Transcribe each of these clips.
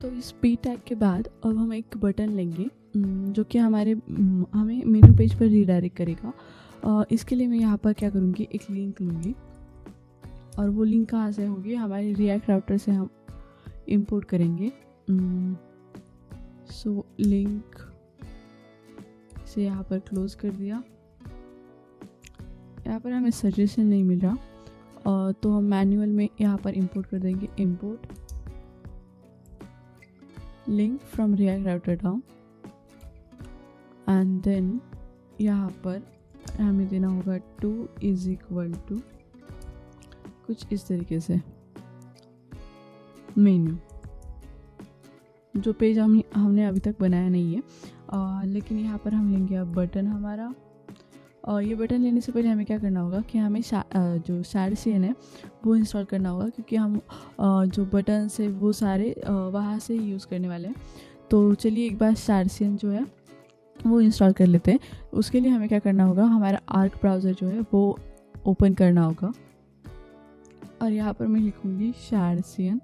तो इस P tag के बाद अब हम एक बटन लेंगे जो कि हमें मेन्यू पेज पर रीडायरेक्ट करेगा। इसके लिए मैं यहाँ पर क्या करूँगी, एक लिंक लूँगी और वो लिंक कहाँ से होगी, हमारे रिएक्ट राउटर से हम इंपोर्ट करेंगे। सो लिंक से यहाँ पर क्लोज कर दिया। यहाँ पर हमें सजेशन नहीं मिल रहा तो हम मैनुअल में यहाँ पर इंपोर्ट कर देंगे, import Link from React Router DOM and then यहाँ पर हमें देना होगा 2 = कुछ इस तरीके से मेन्यू, जो पेज हमने अभी तक बनाया नहीं है। लेकिन यहाँ पर हम लेंगे अब बटन हमारा। और ये बटन लेने से पहले हमें क्या करना होगा कि हमें जो ShadCN है वो इंस्टॉल करना होगा, क्योंकि हम जो बटन है वो सारे वहाँ से यूज़ करने वाले हैं। तो चलिए एक बार ShadCN जो है वो इंस्टॉल कर लेते हैं। उसके लिए हमें क्या करना होगा, हमारा आर्क ब्राउज़र जो है वो ओपन करना होगा और यहाँ पर मैं लिखूँगी ShadCN।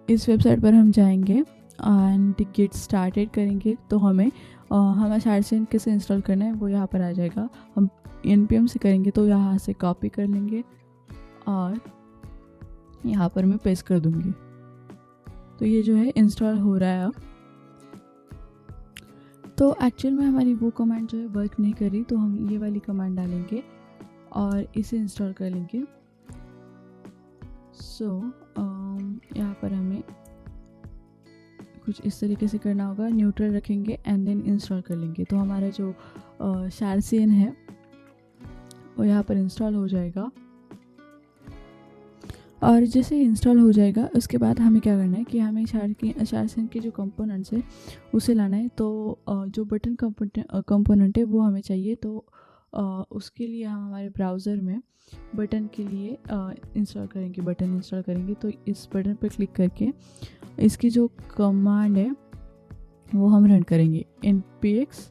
इस वेबसाइट पर हम जाएंगे एंड गेट स्टार्टेड करेंगे तो हमें हमारा ShadCN कैसे इंस्टॉल करना है वो यहाँ पर आ जाएगा। हम npm से करेंगे तो यहाँ से कॉपी कर लेंगे और यहाँ पर मैं पेस्ट कर दूँगी। तो ये जो है इंस्टॉल हो रहा है अब। तो एक्चुअल में हमारी वो कमांड जो है वर्क नहीं कर रही, तो हम ये वाली कमांड डालेंगे और इसे इंस्टॉल कर लेंगे। यहाँ पर हमें कुछ इस तरीके से करना होगा, न्यूट्रल रखेंगे एंड देन इंस्टॉल कर लेंगे। तो हमारा जो ShadCN है वो यहाँ पर इंस्टॉल हो जाएगा। और जैसे इंस्टॉल हो जाएगा उसके बाद हमें क्या करना है कि हमें ShadCN के जो कंपोनेंट्स है उसे लाना है। तो जो बटन कंपोनेंट है वो हमें चाहिए। तो उसके लिए हम हमारे ब्राउज़र में बटन के लिए बटन इंस्टॉल करेंगे। तो इस बटन पर क्लिक करके इसकी जो कमांड है वो हम रन करेंगे, npx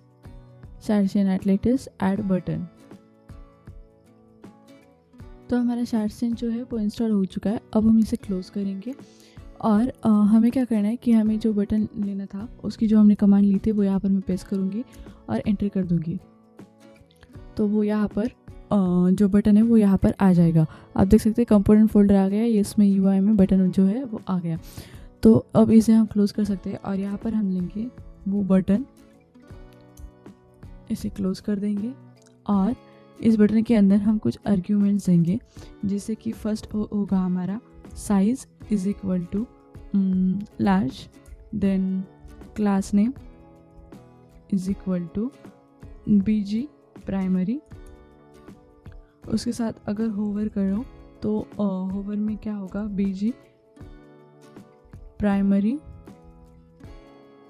ShadCN atlatis add button। तो हमारा ShadCN जो है वो इंस्टॉल हो चुका है। अब हम इसे क्लोज करेंगे और हमें क्या करना है कि हमें जो बटन लेना था उसकी जो हमने कमांड ली थी वो यहाँ पर मैं पेस्ट करूँगी और एंटर कर दूँगी। तो वो यहाँ पर जो बटन है वो यहाँ पर आ जाएगा। आप देख सकते हैं कंपोनेंट फोल्डर आ गया, इसमें UI में बटन जो है वो आ गया। तो अब इसे हम क्लोज कर सकते हैं और यहाँ पर हम लेंगे वो बटन, इसे क्लोज कर देंगे और इस बटन के अंदर हम कुछ आर्ग्यूमेंट्स देंगे, जिससे कि फर्स्ट होगा हमारा size = large, then class name = BG primary. उसके साथ अगर होवर करो तो होवर में क्या होगा, BG प्राइमरी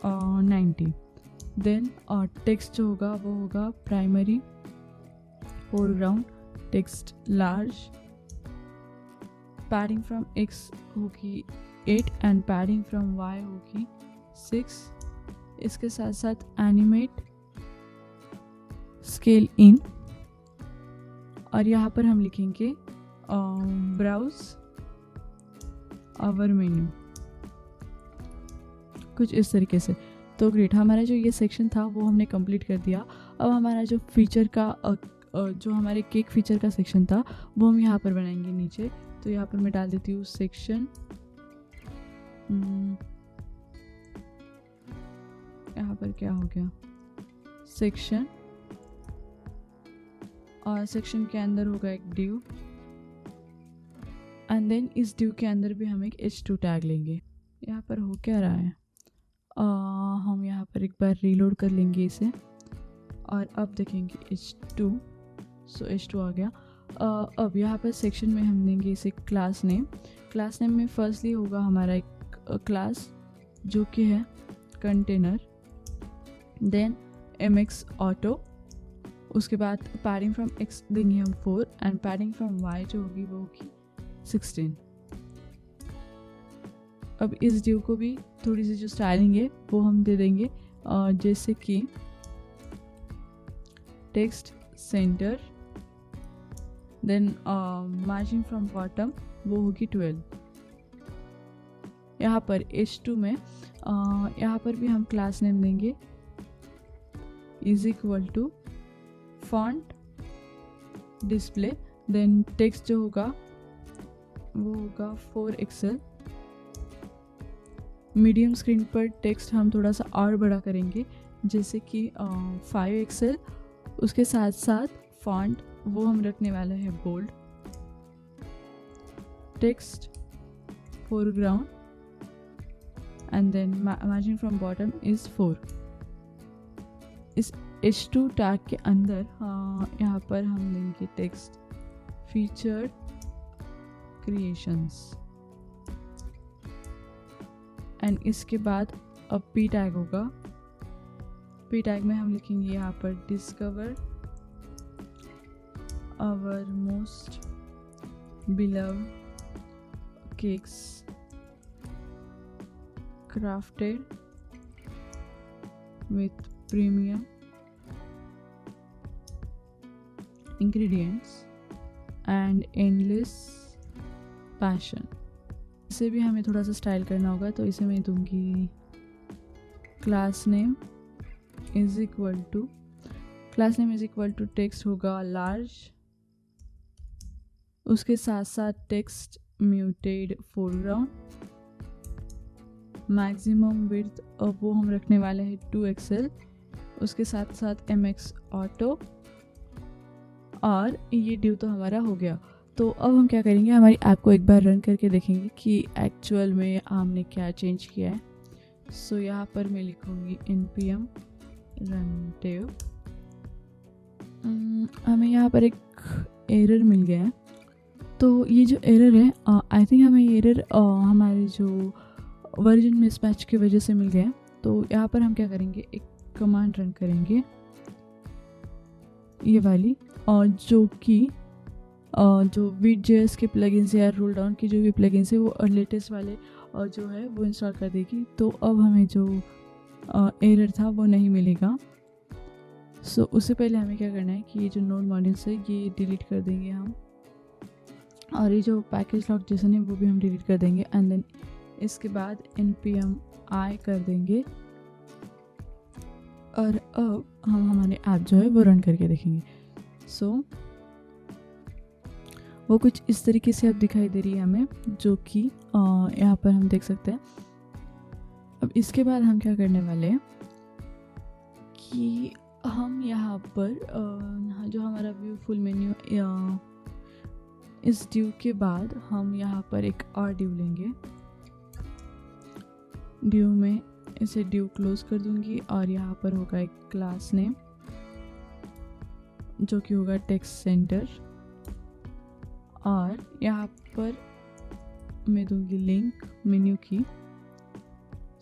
90। देन टेक्स्ट जो होगा वो होगा primary foreground text large, padding from X होगी 8 एंड पैडिंग फ्रॉम Y होगी 6। इसके साथ साथ एनिमेट स्केल इन और यहाँ पर हम लिखेंगे ब्राउज आवर मेन्यू, कुछ इस तरीके से। तो ग्रेट, हमारा जो ये सेक्शन था वो हमने कंप्लीट कर दिया। अब हमारा जो फीचर का जो हमारे केक फीचर का सेक्शन था वो हम यहाँ पर बनाएंगे नीचे। तो यहाँ पर मैं डाल देती हूँ सेक्शन, यहाँ पर क्या हो गया सेक्शन, और सेक्शन के अंदर होगा एक div एंड देन इस div के अंदर भी हम एक h2 टैग लेंगे। यहाँ पर हो क्या रहा है, हम यहाँ पर एक बार रीलोड कर लेंगे इसे और अब देखेंगे h2। सो h2 आ गया। अब यहाँ पर सेक्शन में हम देंगे इसे क्लास नेम। क्लास नेम में फर्स्टली होगा हमारा एक क्लास जो कि है कंटेनर, देन mx ऑटो, उसके बाद पैडिंग फ्रॉम X देंगे हम 4 एंड पैडिंग फ्रॉम Y जो होगी वो होगी 16। अब इस div को भी थोड़ी सी जो स्टाइलिंग है वो हम दे देंगे, जैसे कि text centre, then margin from bottom वो होगी 12। यहाँ पर H2 में यहाँ पर भी हम क्लास नेम देंगे is equal to font display, then text जो होगा वो होगा 4 एक्सेल। मीडियम स्क्रीन पर टेक्स्ट हम थोड़ा सा और बड़ा करेंगे, जैसे कि 5 एक्सेल। उसके साथ साथ फॉन्ट वो हम रखने वाले हैं bold. Text foreground and then margin from bottom is 4। इस H2 टैग के अंदर यहाँ पर हम लेंगे टेक्स्ट फीचर्ड क्रिएशंस एंड इसके बाद अब P टैग होगा। P टैग में हम लिखेंगे यहाँ पर discover our most beloved cakes crafted with premium ingredients and endless passion। इसे भी हमें थोड़ा सा स्टाइल करना होगा, तो इसे मैं दूंगी class name is equal to text होगा लार्ज, उसके साथ साथ text muted foreground, maximum width अब वो हम रखने वाले हैं 2 एक्सेल, उसके साथ साथ MX ऑटो, और ये ड्यू तो हमारा हो गया। तो अब हम क्या करेंगे, हमारी ऐप को एक बार रन करके देखेंगे कि एक्चुअल में हमने क्या चेंज किया है। सो यहाँ पर मैं लिखूँगी npm run dev। हमें यहाँ पर एक एरर मिल गया है। तो ये जो एरर है, आई थिंक हमें ये एरर हमारे जो वर्जन मिसमैच की वजह से मिल गया है। तो यहाँ पर हम क्या करेंगे, एक कमांड रन करेंगे ये वाली, और जो कि जो Vue.js के प्लगइन्स या रोल डाउन की जो भी प्लगइन्स है वो लेटेस्ट वाले और जो है वो इंस्टॉल कर देगी। तो अब हमें जो एरर था वो नहीं मिलेगा। सो उससे पहले हमें क्या करना है कि ये जो नोड मॉड्यूल्स है ये डिलीट कर देंगे हम, और ये जो पैकेज लॉक जेसन है वो भी हम डिलीट कर देंगे। एंड देन इसके बाद npm i कर देंगे, और अब हम हमारे ऐप जो है वो रन करके देखेंगे। सो वो कुछ इस तरीके से अब दिखाई दे रही है हमें, जो कि यहाँ पर हम देख सकते हैं। अब इसके बाद हम क्या करने वाले हैं कि हम यहाँ पर जो हमारा व्यू फुल मेन्यू, इस ड्यू के बाद हम यहाँ पर एक और ड्यू लेंगे। ड्यू में इसे ड्यू क्लोज कर दूंगी, और यहाँ पर होगा एक क्लास नेम जो कि होगा टेक्स्ट सेंटर, और यहाँ पर मैं दूंगी लिंक मेन्यू की।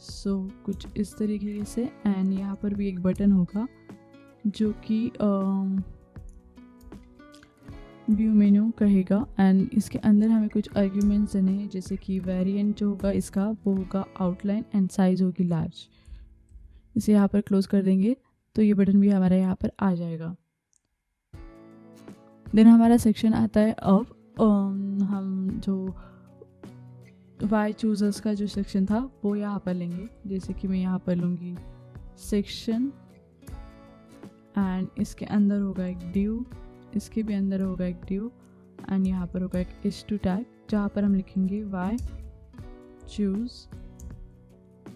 सो कुछ इस तरीके से। एंड यहाँ पर भी एक बटन होगा जो कि व्यू मेन्यू कहेगा, एंड इसके अंदर हमें कुछ आर्ग्यूमेंट्स देने हैं, जैसे कि वेरिएंट जो होगा इसका वो होगा आउटलाइन एंड साइज होगी लार्ज। इसे यहाँ पर क्लोज कर देंगे तो ये बटन भी हमारा यहाँ पर आ जाएगा। देन हमारा सेक्शन आता है। अब हम जो वाई चूजर्स का जो सेक्शन था वो यहाँ पर लेंगे, जैसे कि मैं यहाँ पर लूँगी सेक्शन, एंड इसके अंदर होगा एक ड्यू, इसके भी अंदर होगा एक ड्यू, एंड यहाँ पर होगा एक H2 टैग जहाँ पर हम लिखेंगे वाई चूज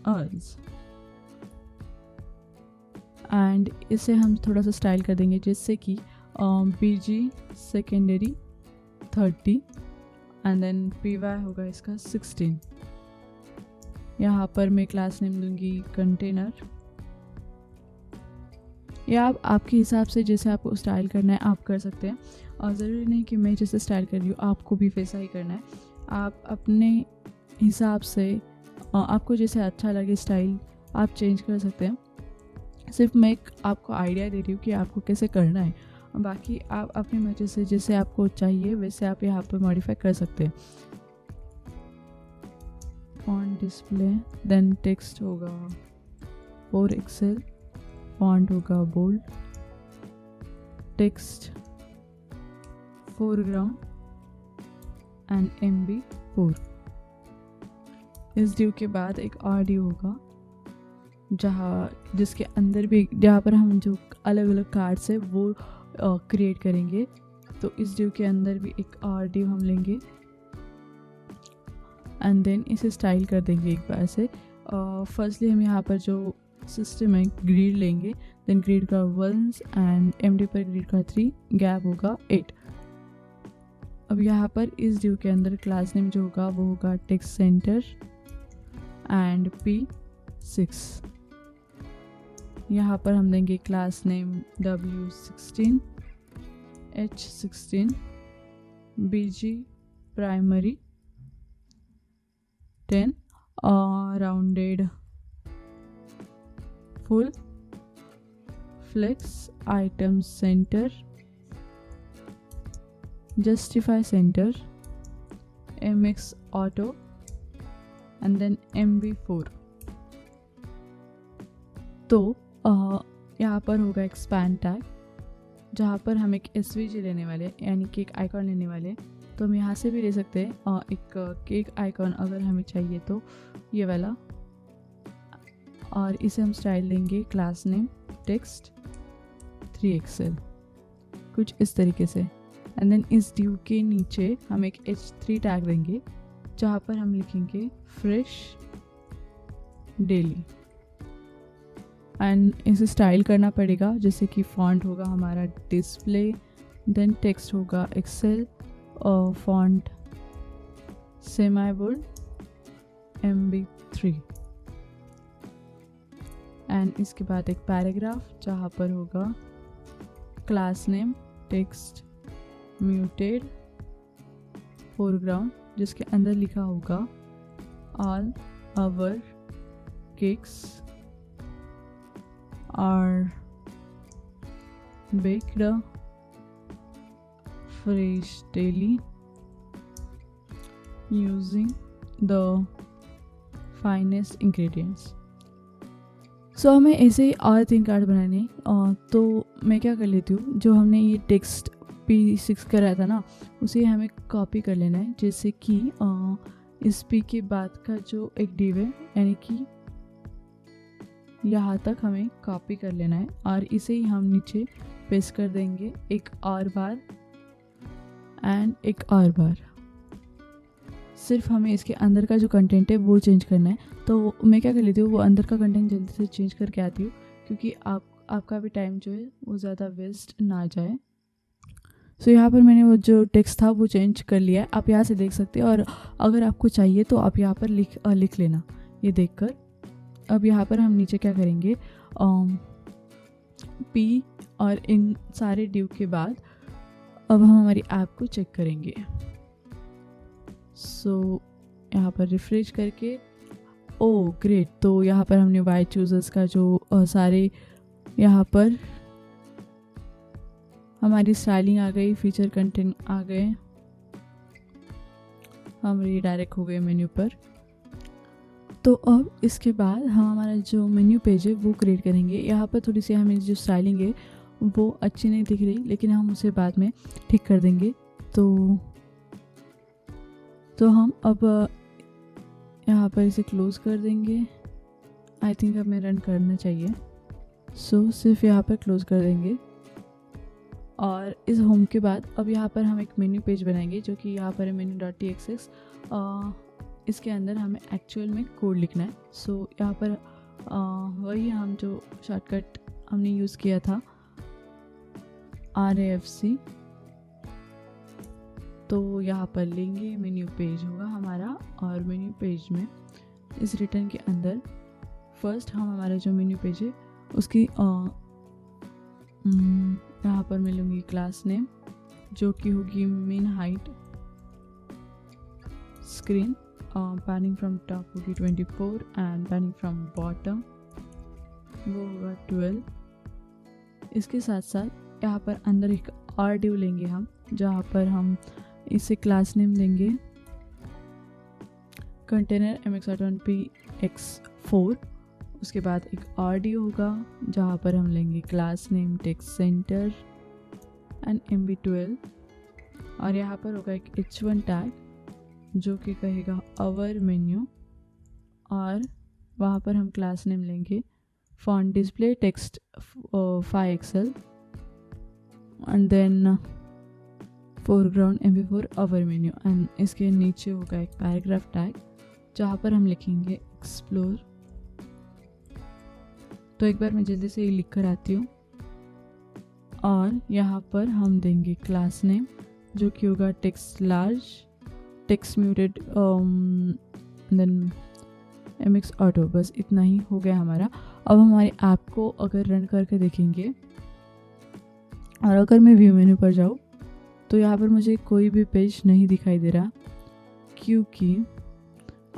अस, एंड इसे हम थोड़ा सा स्टाइल कर देंगे, जैसे कि BG secondary 30 and then PY होगा इसका 16। यहाँ पर मैं क्लास नेम दूंगी कंटेनर, या आप आपके हिसाब से जैसे आपको स्टाइल करना है आप कर सकते हैं, और ज़रूरी नहीं कि मैं जैसे स्टाइल कर रही हूँ आपको भी वैसा ही करना है। आप अपने हिसाब से आपको जैसे अच्छा लगे स्टाइल आप चेंज कर सकते हैं। सिर्फ मैं एक आपको आइडिया दे रही हूँ कि आपको कैसे करना है, बाकी आप अपनी मर्जी से जैसे आपको चाहिए वैसे आप यहाँ पर मॉडिफाई कर सकते हैं। फॉन्ट डिस्प्ले, देन टेक्स्ट होगा 4 एक्सेल, फॉन्ट होगा bold, text foreground and MB4। इस div के बाद एक और div होगा जिसके अंदर भी जहाँ पर हम जो अलग अलग कार्ड्स है वो क्रिएट करेंगे। तो इस div के अंदर भी एक और div हम लेंगे एंड देन इसे स्टाइल कर देंगे एक बार से। फर्स्टली हम यहाँ पर जो सिस्टम है ग्रिड लेंगे, देन ग्रिड का 1 एंड एमडी पर ग्रिड का 3, गैप होगा 8। अब यहाँ पर इस div के अंदर क्लास नेम जो होगा वो होगा टेक्स्ट सेंटर एंड P6। यहाँ पर हम देंगे class name W16, H16, BG primary 10, rounded full, flex item centre, justify centre, MX auto and then MB4। तो यहाँ पर होगा एक्सपैंड टैग जहाँ पर हम एक SVG लेने वाले यानी कि एक आइकॉन लेने वाले। तो हम यहाँ से भी ले सकते हैं एक केक आइकॉन अगर हमें चाहिए तो ये वाला, और इसे हम स्टाइल देंगे क्लास नेम टेक्स्ट 3XL, कुछ इस तरीके से। एंड देन इस div के नीचे हम एक H3 टैग देंगे जहाँ पर हम लिखेंगे फ्रेश डेली एंड इसे स्टाइल करना पड़ेगा जैसे कि फॉन्ट होगा हमारा डिस्प्ले, देन टेक्स्ट होगा excel, font semi bold MB3 and इसके बाद एक पैराग्राफ जहाँ पर होगा class name text muted foreground जिसके अंदर लिखा होगा all our cakes are baked fresh daily using the finest ingredients. So हमें ऐसे ही और 3 कार्ड बनाने तो मैं क्या कर लेती हूँ, जो हमने ये टेक्स्ट P6 कराया था ना उसे हमें कॉपी कर लेना है, जैसे कि इस P के बाद का जो एक div है यानी कि यहाँ तक हमें कॉपी कर लेना है और इसे ही हम नीचे पेस्ट कर देंगे एक और बार एंड एक और बार। सिर्फ हमें इसके अंदर का जो कंटेंट है वो चेंज करना है। तो मैं क्या कर लेती हूँ, वो अंदर का कंटेंट जल्दी से चेंज करके आती हूँ क्योंकि आपका भी टाइम जो है वो ज़्यादा वेस्ट ना जाए। सो यहाँ पर मैंने वो जो टेक्स्ट था वो चेंज कर लिया है, आप यहाँ से देख सकते हैं और अगर आपको चाहिए तो आप यहाँ पर लिख लेना ये देखकर। अब यहाँ पर हम नीचे क्या करेंगे, P और इन सारे div के बाद अब हम हमारी ऐप को चेक करेंगे। सो यहाँ पर रिफ्रेश करके ओ ग्रेट, तो यहाँ पर हमने वाई चूजर्स का जो सारे यहाँ पर हमारी स्टाइलिंग आ गई, फीचर कंटेंट आ गए, हम रीडायरेक्ट हो गए मेन्यू पर। तो अब इसके बाद हम हमारा जो मेन्यू पेज है वो क्रिएट करेंगे। यहाँ पर थोड़ी सी हमें जो स्टाइलिंग है वो अच्छी नहीं दिख रही, लेकिन हम उसे बाद में ठीक कर देंगे। तो हम अब यहाँ पर इसे क्लोज़ कर देंगे। आई थिंक हमें रन करना चाहिए। सो सिर्फ यहाँ पर क्लोज़ कर देंगे और इस होम के बाद अब यहाँ पर हम एक मेन्यू पेज बनाएंगे जो कि यहाँ पर है menu.txx। इसके अंदर हमें एक्चुअल में कोड लिखना है। सो यहाँ पर वही हम जो शॉर्टकट हमने यूज़ किया था RAFC, तो यहाँ पर लेंगे, मेन्यू पेज होगा हमारा और मेन्यू पेज में इस रिटर्न के अंदर फर्स्ट हम हमारा जो मेन्यू पेज है उसकी यहाँ पर मैं लूँगी क्लास नेम जो कि होगी min height screen, padding from top होगी 24 एंड पैनिंग फ्रॉम बॉटम वो होगा 12। इसके साथ साथ यहाँ पर अंदर एक और div लेंगे हम जहाँ पर हम इसे क्लास नेम देंगे कंटेनर MX.PX4। उसके बाद एक और div होगा जहाँ पर हम लेंगे class name text centre and MB12 और यहाँ पर होगा एक H1 टैग जो कि कहेगा आवर मेन्यू और वहाँ पर हम क्लास नेम लेंगे font display text 5XL and then foreground MP4 our menu and इसके नीचे होगा एक पैराग्राफ टैग जहाँ पर हम लिखेंगे एक्सप्लोर। तो एक बार मैं जल्दी से ये लिख कर आती हूँ और यहाँ पर हम देंगे क्लास नेम जो कि होगा text large text muted then MX auto. बस इतना ही हो गया हमारा। अब हमारे ऐप को अगर रन करके देखेंगे और अगर मैं व्यू मेन्यू पर जाऊँ तो यहाँ पर मुझे कोई भी पेज नहीं दिखाई दे रहा क्योंकि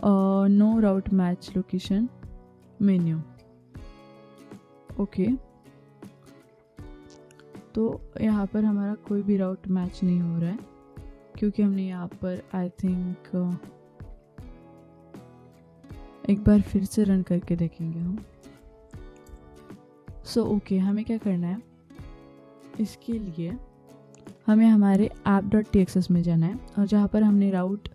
नो राउट मैच लोकेशन मेन्यू। ओके, तो यहाँ पर हमारा कोई भी राउट मैच नहीं हो रहा है क्योंकि हमने यहाँ पर आई थिंक एक बार फिर से रन करके देखेंगे हम। ओके, हमें क्या करना है, इसके लिए हमें हमारे app.txs में जाना है और जहाँ पर हमने राउट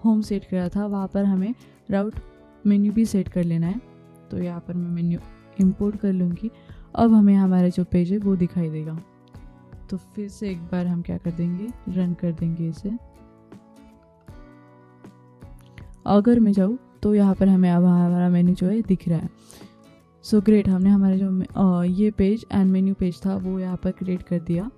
होम सेट करा था वहाँ पर हमें राउट मेन्यू भी सेट कर लेना है। तो यहाँ पर मैं मेन्यू इंपोर्ट कर लूँगी। अब हमें हमारा जो पेज है वो दिखाई देगा। तो फिर से एक बार हम क्या कर देंगे, रन कर देंगे इसे। अगर मैं जाऊँ तो यहाँ पर हमें अब हमारा मेन्यू जो है दिख रहा है। ग्रेट, हमने हमारे जो ये पेज एंड मेन्यू पेज था वो यहाँ पर क्रिएट कर दिया।